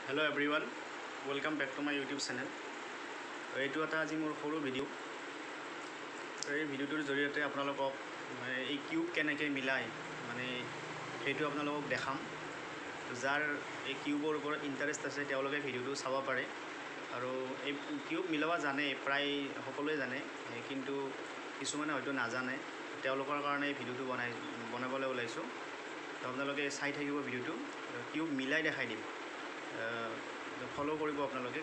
Hello everyone, welcome back to my YouTube channel. এইটো এটা আজি মোৰ সৰু ভিডিও। এই ভিডিওটোৰ জৰিয়তে আপোনালোকক এই কিউব কেনেকৈ মিলাই মানে সেইটো আপোনালোকক দেখাম। যাৰ এই কিউবৰ ওপৰত ইন্টাৰেষ্ট আছে তেওঁলোকে ভিডিওটো চাব পাৰে আৰু এই কিউব মিলাব জানে, প্ৰায় সকলোৱে জানে, কিন্তু কিছুমানে হয়তো নাজানে। তেওঁলোকৰ কাৰণে এই ভিডিওটো বনাবলৈ ওলাইছোঁ। আপোনালোকে চাই থাকিব ভিডিওটো, কিউব মিলাই দেখাই দিম। ফলো কৰিব আপোনালোকে,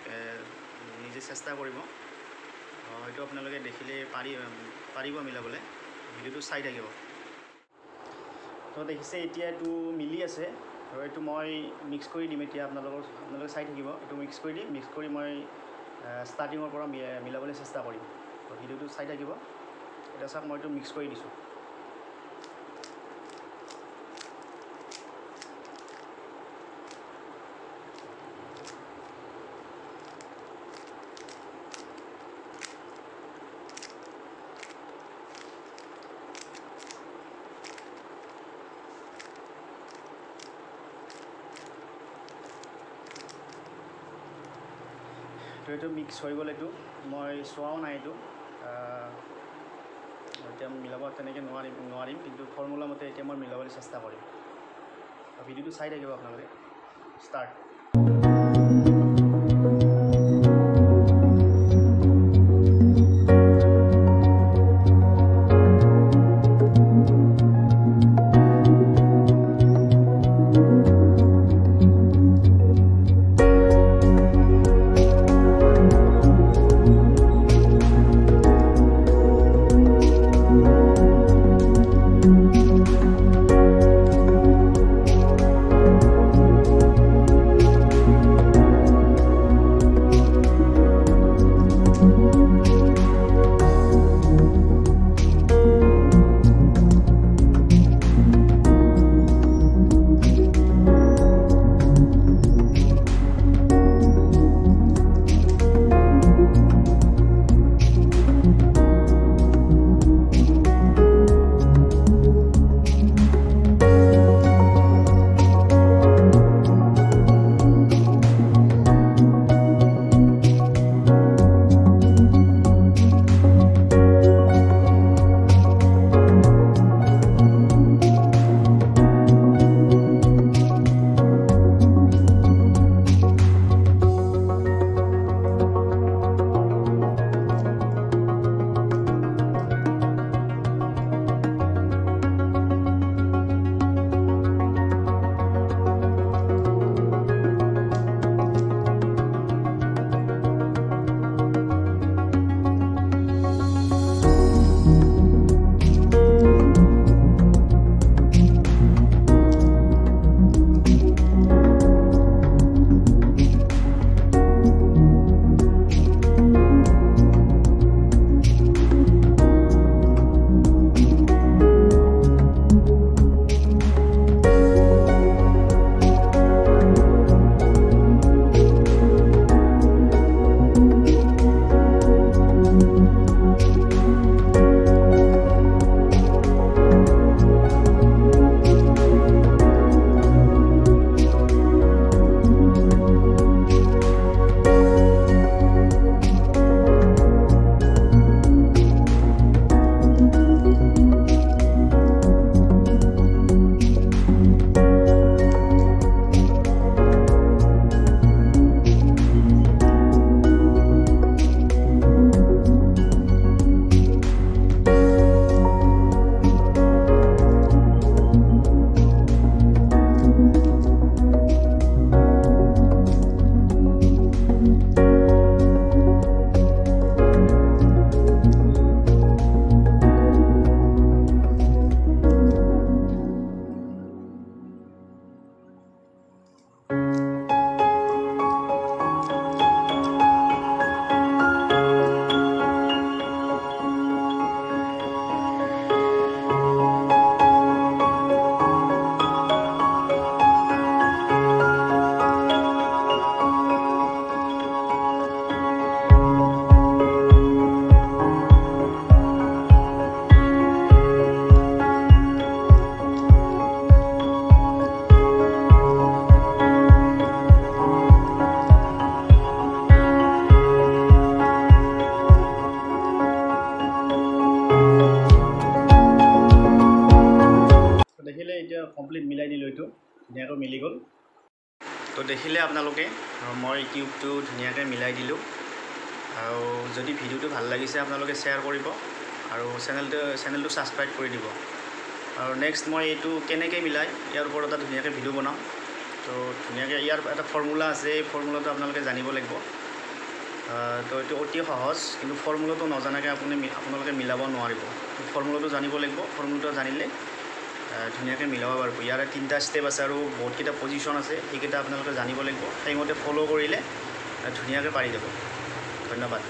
নিজে চেষ্টা কৰিব, হয়তো আপোনালোকে দেখিলে পাৰিব মিলাবলৈ। ভিডিওটো চাই থাকিব। তো দেখিছে এতিয়া এইটো মিলি আছে আৰু এইটো মই মিক্স কৰি দিম। এতিয়া আপোনালোকে চাই থাকিব, এইটো মিক্স কৰি দিম। মিক্স কৰি মই ষ্টাৰ্টিঙৰ পৰা মিলাবলৈ চেষ্টা কৰিম। তো ভিডিওটো চাই থাকিব। এতিয়া চাওক, মই এইটো মিক্স কৰি দিছোঁ। তো এইটো মিক্স হৈ গ'ল। এইটো মই চোৱাও নাই, এইটো এতিয়া মিলাব তেনেকৈ নোৱাৰিম, কিন্তু ফৰ্মুলা মতে এতিয়া মই মিলাবলৈ চেষ্টা কৰিম। ভিডিওটো চাই থাকিব আপোনালোকে। ষ্টাৰ্ট। তো দেখিলে আপোনালোকে মই কিউবটো ধুনীয়াকৈ মিলাই দিলোঁ আৰু যদি ভিডিঅ'টো ভাল লাগিছে আপোনালোকে শ্বেয়াৰ কৰিব আৰু চেনেলটো ছাবস্ক্ৰাইব কৰি দিব আৰু নেক্সট মই এইটো কেনেকৈ মিলাই ইয়াৰ ওপৰত এটা ধুনীয়াকৈ ভিডিঅ' বনাম তো ধুনীয়াকৈ ইয়াৰ এটা ফৰ্মুলা আছে এই ফৰ্মুলাটো আপোনালোকে জানিব লাগিব তো এইটো অতি সহজ কিন্তু ফৰ্মুলাটো নজনাকৈ আপোনালোকে মিলাব নোৱাৰিব ফৰ্মুলাটো জানিব লাগিব ফৰ্মুলাটো জানিলে ধুনীয়াকৈ মিলাব পাৰিব ইয়াৰে 3টা ষ্টেপ আছে আৰু বহুতকেইটা পজিশ্যন আছে সেইকেইটা আপোনালোকে জানিব লাগিব সেইমতে ফ'ল' কৰিলে ধুনীয়াকৈ পাৰি যাব ধন্যবাদ